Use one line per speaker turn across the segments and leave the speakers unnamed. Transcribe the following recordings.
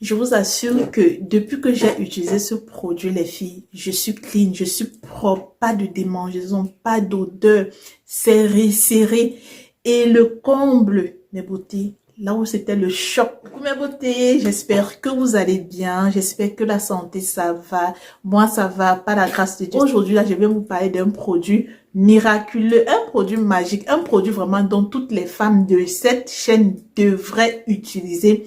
Je vous assure que depuis que j'ai utilisé ce produit, les filles, je suis clean, je suis propre, pas de démangeaison, pas d'odeur, serré. Et le comble, mes beautés, là où c'était le choc. Coucou mes beautés, j'espère que vous allez bien, j'espère que la santé ça va. Moi ça va, par la grâce de Dieu. Aujourd'hui là, je vais vous parler d'un produit miraculeux, un produit magique, un produit vraiment dont toutes les femmes de cette chaîne devraient utiliser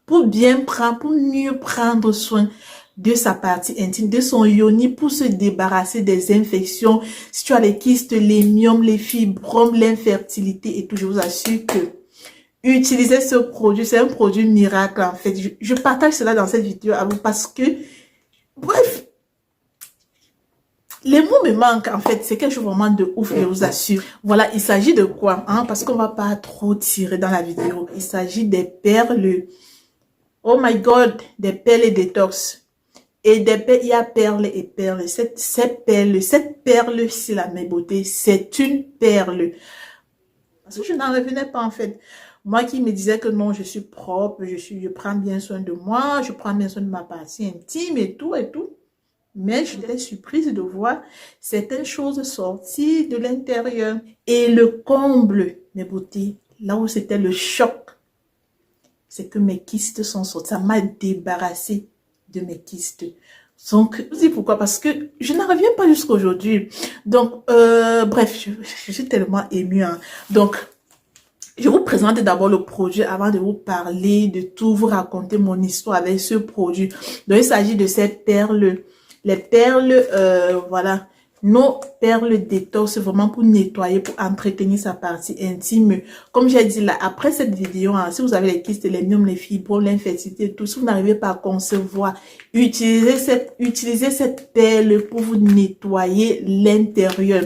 pour bien prendre, pour mieux prendre soin de sa partie intime, de son yoni, pour se débarrasser des infections. Si tu as les kystes, les myomes, les fibromes, l'infertilité et tout, je vous assure que utiliser ce produit, c'est un produit miracle en fait. Je partage cela dans cette vidéo à vous parce que, bref, les mots me manquent en fait, c'est quelque chose vraiment de ouf, je vous assure. Voilà, il s'agit de quoi hein? Parce qu'on va pas trop tirer dans la vidéo. Il s'agit des perles. Oh my God, des perles et détox. Et des perles, il y a perles et perles. Cette perle-ci, là, mes beautés, c'est une perle. Parce que je n'en revenais pas, en fait. Moi qui me disais que non, je suis propre, je prends bien soin de moi, je prends bien soin de ma partie intime et tout. Mais j'étais surprise de voir certaines choses sortir de l'intérieur. Et le comble, mes beautés, là où c'était le choc, c'est que mes kystes sont sortis. Ça m'a débarrassé de mes kystes. Donc, je vous dis pourquoi, parce que je n'en reviens pas jusqu'à aujourd'hui. Donc, bref, je suis tellement émue. Hein. Donc, je vous présente d'abord le produit avant de vous parler de tout, vous raconter mon histoire avec ce produit. Donc, il s'agit de ces perles. Les perles, voilà. Nos perles détox, c'est vraiment pour nettoyer, pour entretenir sa partie intime. Comme j'ai dit là, après cette vidéo, hein, si vous avez les kystes, les myomes, les fibromes, l'infertilité, tout, si vous n'arrivez pas à concevoir, utilisez cette perle pour vous nettoyer l'intérieur.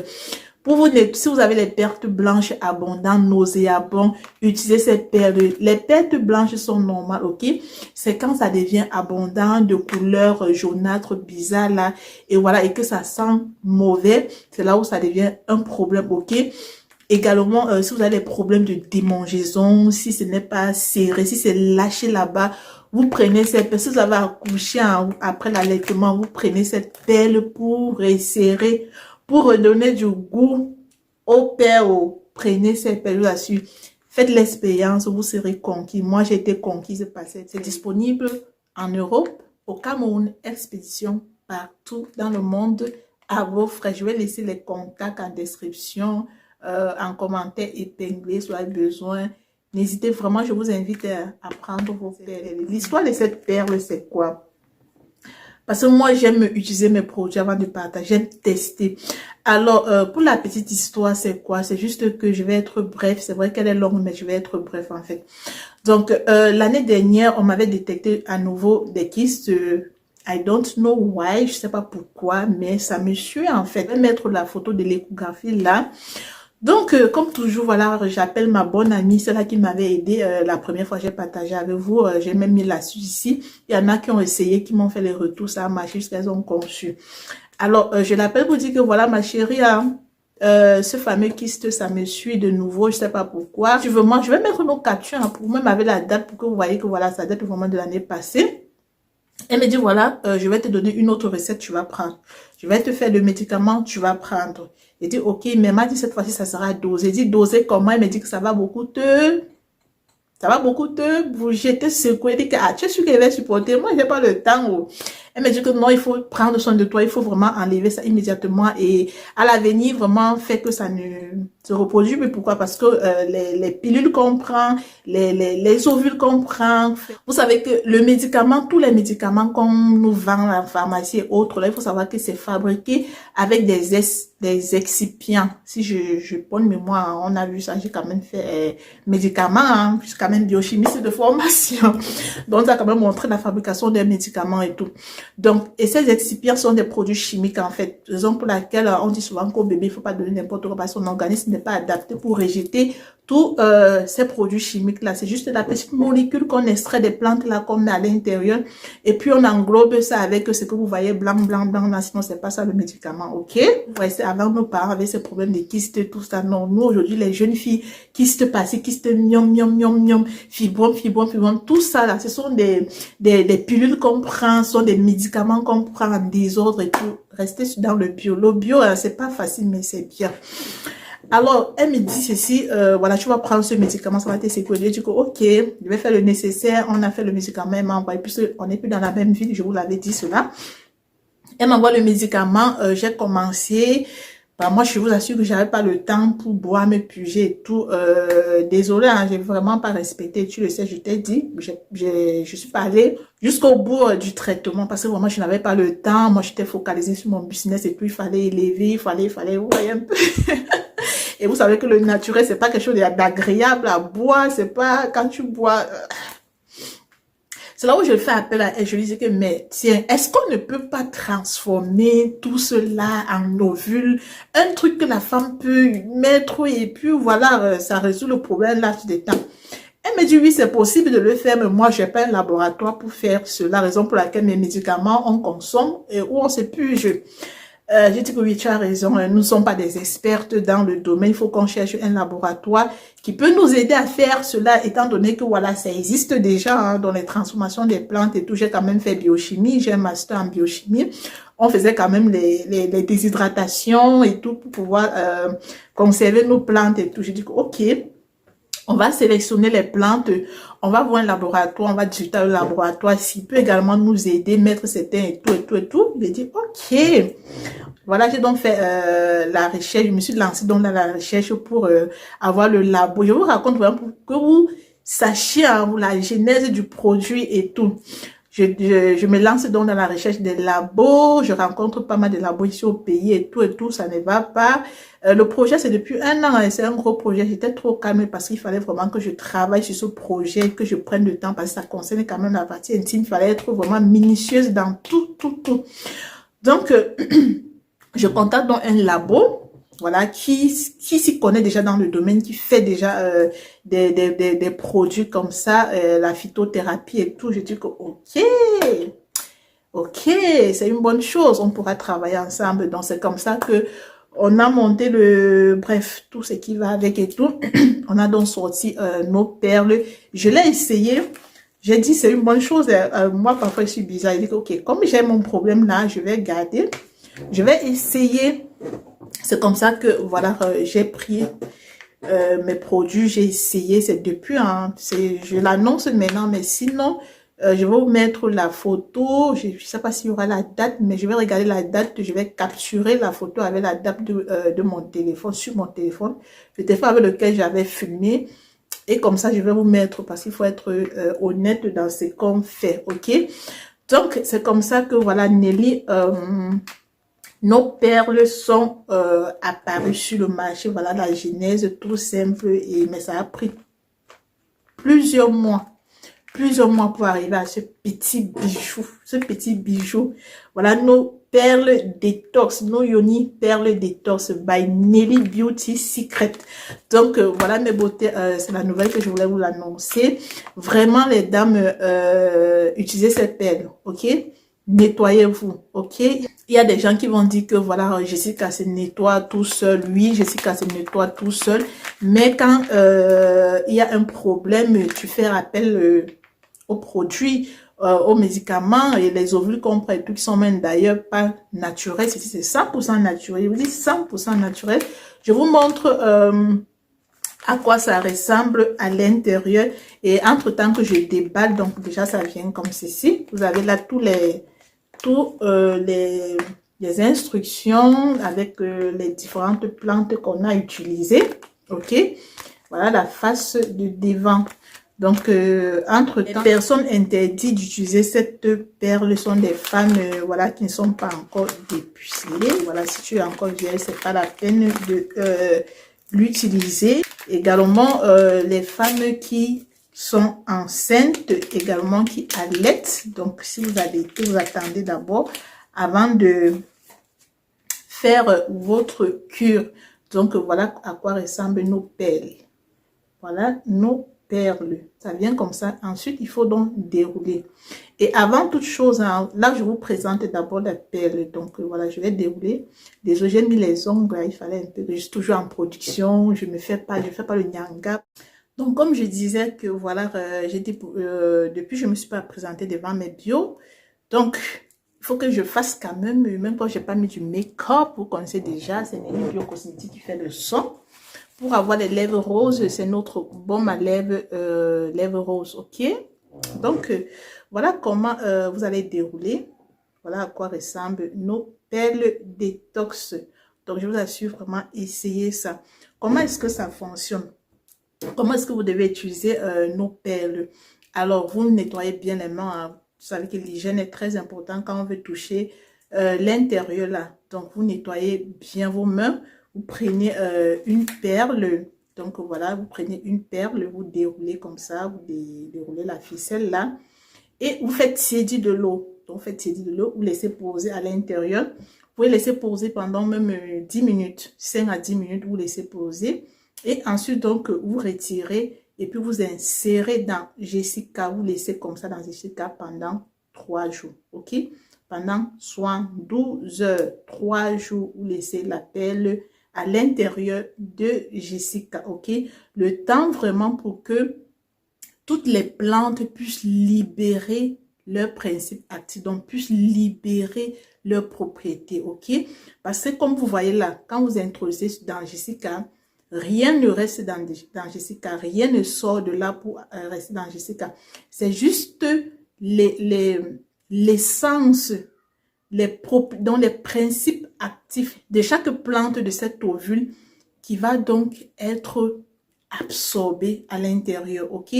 Pour vous, si vous avez les pertes blanches abondantes, nauséabondes, utilisez cette perle. Les pertes blanches sont normales, ok? C'est quand ça devient abondant, de couleur jaunâtre, bizarre, là, et voilà, et que ça sent mauvais, c'est là où ça devient un problème, ok? Également, si vous avez des problèmes de démangeaison, si ce n'est pas serré, si c'est lâché là-bas, vous prenez cette perle. Si vous avez accouché après l'allaitement, vous prenez cette perle pour resserrer, pour redonner du goût au père. Prenez ces perles là-dessus. Faites l'expérience, vous serez conquis. Moi, j'ai été conquise par cette. C'est disponible en Europe, au Cameroun, expédition partout dans le monde à vos frais. Je vais laisser les contacts en description, en commentaire épinglé si vous avez besoin. N'hésitez vraiment, je vous invite à prendre vos perles. L'histoire de cette perle, c'est quoi? Parce que moi, j'aime utiliser mes produits avant de partager, j'aime tester. Alors, pour la petite histoire, c'est quoi? C'est juste que je vais être bref. C'est vrai qu'elle est longue, mais je vais être bref en fait. Donc, l'année dernière, on m'avait détecté à nouveau des kystes. I don't know why, je sais pas pourquoi, mais ça me suit en fait. Je vais mettre la photo de l'échographie là. Donc, comme toujours, voilà, j'appelle ma bonne amie, celle-là qui m'avait aidé la première fois que j'ai partagé avec vous. J'ai même mis la suite ici. Il y en a qui ont essayé, qui m'ont fait les retours, ça a marché jusqu'à ce qu'elles ont conçu. Alors, je l'appelle pour dire que voilà, ma chérie, hein, ce fameux kyste, ça me suit de nouveau, je sais pas pourquoi. Tu veux, moi, je vais mettre nos captures hein, pour même avec la date pour que vous voyez que voilà, ça date vraiment de l'année passée. Elle me dit, voilà, je vais te donner une autre recette, tu vas prendre. Je vais te faire le médicament, tu vas prendre. Elle dit, ok, mais elle m'a dit, cette fois-ci, ça sera dosé. Elle dit, dosé comment? Elle me dit que ça va beaucoup vous jeter, secouer. Elle dit que, ah, tu es sûr qu'elle va supporter? Moi, j'ai pas le temps. Oh. Elle me dit que non, il faut prendre soin de toi, il faut vraiment enlever ça immédiatement et à l'avenir, vraiment, fait que ça ne se reproduise plus. Pourquoi? Parce que les pilules qu'on prend, les ovules qu'on prend, vous savez que le médicament, tous les médicaments qu'on nous vend à la pharmacie et autres, là, il faut savoir que c'est fabriqué avec des excipients. Si je bonne mémoire, on a vu ça, j'ai quand même fait médicaments, hein, je suis quand même biochimiste de formation. Donc, ça a quand même montré la fabrication des médicaments et tout. Donc, et ces excipients sont des produits chimiques en fait. Raison pour laquelle on dit souvent qu'au bébé, il ne faut pas donner n'importe quoi parce que son organisme n'est pas adapté pour rejeter tous ces produits chimiques là, c'est juste la petite molécule qu'on extrait des plantes là, qu'on met à l'intérieur, et puis on englobe ça avec ce que vous voyez blanc, blanc, blanc, là, sinon c'est pas ça le médicament, ok? Vous voyez, avant nos parents avaient ces problèmes de kystes, tout ça, non, nous aujourd'hui les jeunes filles, kystes passés, kystes miam, miam, miam, miam, fibromes, fibromes, fibromes, tout ça là, ce sont des pilules qu'on prend, ce sont des médicaments qu'on prend en désordre et tout. Restez dans le bio. Le bio, c'est pas facile, mais c'est bien. Alors, elle me dit ceci, voilà, tu vas prendre ce médicament, ça va te sécuriser. Je dis, ok, je vais faire le nécessaire. On a fait le médicament, elle m'a envoyé, puisqu'on n'est plus dans la même ville, je vous l'avais dit cela. Elle m'envoie le médicament, j'ai commencé. Bah, moi, je vous assure que j'avais pas le temps pour boire, me puger et tout. Désolée, hein, j'ai vraiment pas respecté. Tu le sais, je t'ai dit, je suis pas allée jusqu'au bout du traitement parce que vraiment, je n'avais pas le temps. Moi, j'étais focalisée sur mon business et puis il fallait élever, il fallait, vous voyez un peu. Et vous savez que le naturel, c'est pas quelque chose d'agréable à boire. C'est pas quand tu bois. C'est là où je fais appel à elle. Je lui dis que, mais tiens, est-ce qu'on ne peut pas transformer tout cela en ovule? Un truc que la femme peut mettre et puis voilà, ça résout le problème là tout le temps. Elle me dit, oui, c'est possible de le faire, mais moi, je n'ai pas un laboratoire pour faire cela. Raison pour laquelle mes médicaments, on consomme et où on s'épuise. J'ai dit que oui, tu as raison, nous ne sommes pas des expertes dans le domaine, il faut qu'on cherche un laboratoire qui peut nous aider à faire cela, étant donné que voilà, ça existe déjà hein, dans les transformations des plantes et tout. J'ai quand même fait biochimie, j'ai un master en biochimie. On faisait quand même les déshydratations et tout pour pouvoir conserver nos plantes et tout. J'ai dit que ok, on va sélectionner les plantes, on va voir un laboratoire, on va discuter au laboratoire s'il peut également nous aider, mettre certains et tout, et tout, et tout. J'ai dit, ok. Voilà, j'ai donc fait la recherche, je me suis lancée donc dans la recherche pour avoir le labo. Je vous raconte vraiment pour que vous sachiez hein, la genèse du produit et tout. Je me lance donc dans la recherche des labos, je rencontre pas mal de labos ici au pays et tout, ça ne va pas. Le projet, c'est depuis 1 an, et c'est un gros projet. J'étais trop calme parce qu'il fallait vraiment que je travaille sur ce projet, que je prenne le temps parce que ça concerne quand même la partie intime. Il fallait être vraiment minutieuse dans tout. Donc, je contacte donc un labo. Voilà, qui s'y connaît déjà dans le domaine, qui fait déjà des produits comme ça, la phytothérapie et tout. Je dis que ok, c'est une bonne chose, on pourra travailler ensemble. Donc c'est comme ça que on a monté bref, tout ce qui va avec et tout. On a donc sorti nos perles. Je l'ai essayé. J'ai dit c'est une bonne chose. Moi parfois je suis bizarre. Je dis ok, comme j'ai mon problème là, je vais garder. Je vais essayer. C'est comme ça que, voilà, j'ai pris mes produits, j'ai essayé, c'est depuis, hein, je l'annonce maintenant, mais sinon, je vais vous mettre la photo, je ne sais pas s'il y aura la date, mais je vais regarder la date, je vais capturer la photo avec la date de mon téléphone, sur mon téléphone, le téléphone avec lequel j'avais filmé, et comme ça, je vais vous mettre, parce qu'il faut être honnête dans ce qu'on fait, ok? Donc, c'est comme ça que, voilà, Nelly... nos perles sont apparues sur le marché. Voilà la genèse, tout simple. Mais ça a pris plusieurs mois pour arriver à ce petit bijou. Voilà nos perles détox, nos Yoni perles détox by Nelly Beauty Secret. Donc voilà mes beautés, c'est la nouvelle que je voulais vous l'annoncer. Vraiment les dames, utilisez ces perles, ok? Nettoyez-vous, ok? Il y a des gens qui vont dire que voilà, Jessica se nettoie tout seul. Oui, Jessica se nettoie tout seul. Mais quand il y a un problème, tu fais appel aux produits, aux médicaments et les ovules qu'on prend et tout qui sont même d'ailleurs pas naturels. C'est 100% naturel. Je vous dis 100% naturel. Je vous montre à quoi ça ressemble à l'intérieur. Et entre-temps que je déballe, donc déjà ça vient comme ceci. Vous avez là tous les instructions avec les différentes plantes qu'on a utilisées. Ok, voilà la face du devant. Donc entre-temps, les personnes interdites d'utiliser cette perle sont des femmes voilà, qui ne sont pas encore dépucelées. Voilà, si tu es encore vieille, c'est pas la peine de l'utiliser. Également les femmes qui sont enceintes, également qui allaitent. Donc si vous allaitez, vous attendez d'abord avant de faire votre cure. Donc voilà à quoi ressemblent nos perles. Voilà nos perles. Ça vient comme ça. Ensuite, il faut donc dérouler. Et avant toute chose, hein, là, je vous présente d'abord la perle. Donc, voilà, je vais dérouler. Désolé, j'ai mis les ongles. Il fallait un peu. Je suis toujours en production. Je fais pas le nyanga. Donc, comme je disais que, voilà, depuis, je ne me suis pas présentée devant mes bios. Donc, il faut que je fasse quand même quand je n'ai pas mis du make-up, vous connaissez déjà, c'est une biocosmétique qui fait le son. Pour avoir les lèvres roses, c'est notre baume à lèvres, lèvres roses, ok? Donc, voilà comment vous allez dérouler. Voilà à quoi ressemblent nos perles détox. Donc, je vous assure vraiment, essayez ça. Comment est-ce que ça fonctionne? Comment est-ce que vous devez utiliser nos perles? Alors, vous nettoyez bien les mains. Hein. Vous savez que l'hygiène est très importante quand on veut toucher l'intérieur là. Donc, vous nettoyez bien vos mains. Vous prenez une perle. Donc, voilà, vous prenez une perle, vous déroulez comme ça, vous déroulez la ficelle là. Et vous faites tiédir de l'eau. Donc, vous faites tiédir de l'eau, vous laissez poser à l'intérieur. Vous pouvez laisser poser pendant même 10 minutes. 5 à 10 minutes, vous laissez poser. Et ensuite, donc, vous retirez et puis vous insérez dans Jessica. Vous laissez comme ça dans Jessica pendant 3 jours. OK? Pendant 72 heures, 3 jours, vous laissez la perle à l'intérieur de Jessica. OK? Le temps vraiment pour que toutes les plantes puissent libérer leur principe actif, donc puissent libérer leurs propriétés. OK? Parce que comme vous voyez là, quand vous introduisez dans Jessica, rien ne reste dans Jessica, rien ne sort de là pour rester dans Jessica. C'est juste l'essence, dans les principes actifs de chaque plante de cet ovule qui va donc être absorbé à l'intérieur, ok?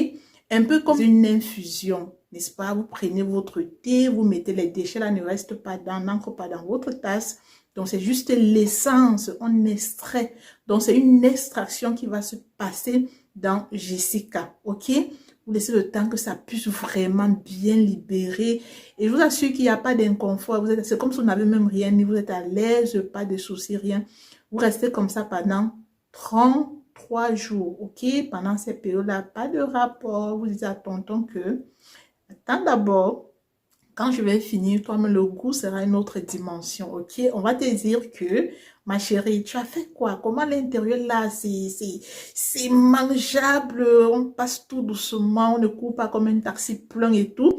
Un peu comme une infusion, n'est-ce pas? Vous prenez votre thé, vous mettez les déchets là, ne restent pas n'entrent pas dans votre tasse. Donc, c'est juste l'essence, on extrait. Donc, c'est une extraction qui va se passer dans Jessica, ok? Vous laissez le temps que ça puisse vraiment bien libérer. Et je vous assure qu'il n'y a pas d'inconfort. C'est comme si vous n'avez même rien, ni vous êtes à l'aise, pas de soucis, rien. Vous restez comme ça pendant 33 jours, ok? Pendant ces périodes-là, pas de rapport. Vous dites à tonton que, attends d'abord, quand je vais finir, toi-même, le goût sera une autre dimension, ok? On va te dire que, ma chérie, tu as fait quoi? Comment l'intérieur là, c'est mangeable, on passe tout doucement, on ne court pas comme un taxi plein et tout.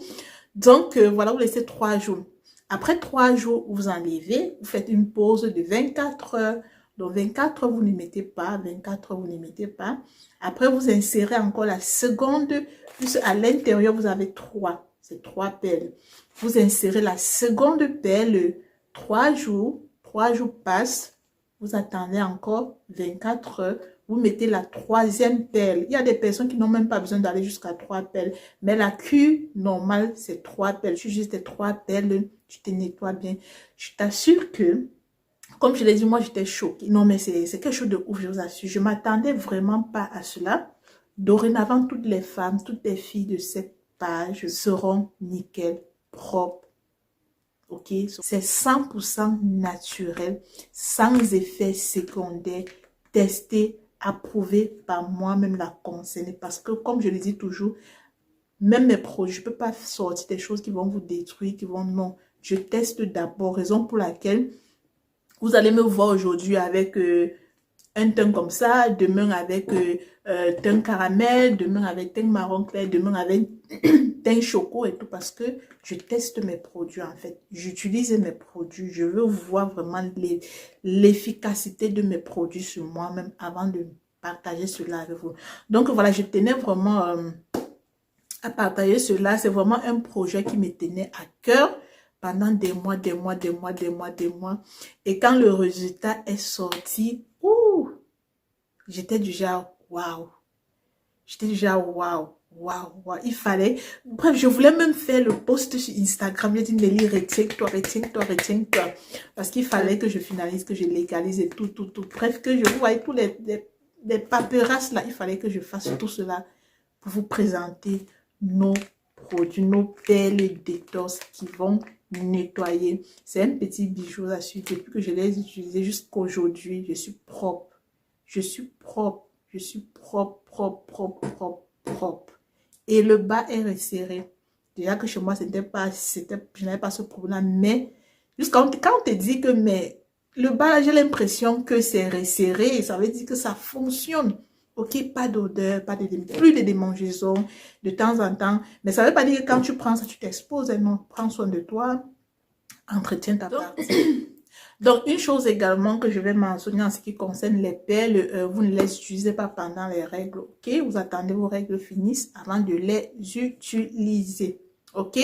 Donc, voilà, vous laissez 3 jours. Après 3 jours, vous enlevez, vous faites une pause de 24 heures. Donc, 24 heures, vous ne mettez pas, 24 heures, vous ne mettez pas. Après, vous insérez encore la seconde, plus à l'intérieur, vous avez 3. C'est 3 perles. Vous insérez la seconde perle, 3 jours. 3 jours passent. Vous attendez encore 24 heures. Vous mettez la troisième perle. Il y a des personnes qui n'ont même pas besoin d'aller jusqu'à 3 perles. Mais la cure normale, c'est 3 perles. Tu juste 3 perles, tu te nettoies bien. Je t'assure que, comme je l'ai dit, moi, j'étais choquée. Non, mais c'est quelque chose de ouf, je vous assure. Je ne m'attendais vraiment pas à cela. Dorénavant, toutes les femmes, toutes les filles de cette page seront nickel, propres. Ok, c'est 100% naturel, sans effet secondaire, testé, approuvé par moi-même la concernée. Parce que, comme je le dis toujours, même mes produits, je ne peux pas sortir des choses qui vont vous détruire, qui vont... Non, je teste d'abord, raison pour laquelle vous allez me voir aujourd'hui avec un teint comme ça, demain avec teint caramel, demain avec teint marron clair, demain avec teint choco et tout, parce que je teste mes produits en fait. J'utilise mes produits, je veux voir vraiment l'efficacité de mes produits sur moi-même avant de partager cela avec vous. Donc voilà, je tenais vraiment à partager cela. C'est vraiment un projet qui me tenait à cœur pendant des mois, des mois, des mois, des mois, des mois. Et quand le résultat est sorti, j'étais du genre, waouh. J'étais du genre, waouh, waouh, waouh. Il fallait, bref, je voulais même faire le post sur Instagram. J'ai dit, Nelly, retiens-toi, retiens-toi, retiens-toi. Parce qu'il fallait que je finalise, que je légalise et tout, tout, tout. Bref, que je vous voyais tous les paperasses là. Il fallait que je fasse tout cela pour vous présenter nos produits, nos perles détox qui vont nettoyer. C'est un petit bijou à suivre. Depuis que je les ai utilisés jusqu'à aujourd'hui, je suis propre. Je suis propre. je suis propre, propre, propre, propre, propre. Et le bas est resserré. Déjà que chez moi, je n'avais pas ce problème, mais quand on te dit que le bas, j'ai l'impression que c'est resserré, ça veut dire que ça fonctionne. Ok, pas d'odeur, plus de démangeaisons de temps en temps. Mais ça ne veut pas dire que quand tu prends ça, tu t'exposes. Non, prends soin de toi, entretiens ta partie. Donc, une chose également que je vais mentionner en ce qui concerne les perles, vous ne les utilisez pas pendant les règles, ok? Vous attendez vos règles finissent avant de les utiliser, ok?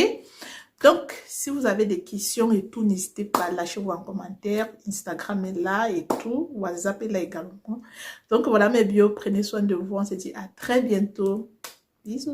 Donc, si vous avez des questions et tout, n'hésitez pas, lâchez-vous en commentaire. Instagram est là et tout. WhatsApp est là également. Donc, voilà mes bios. Prenez soin de vous. On se dit à très bientôt. Bisous.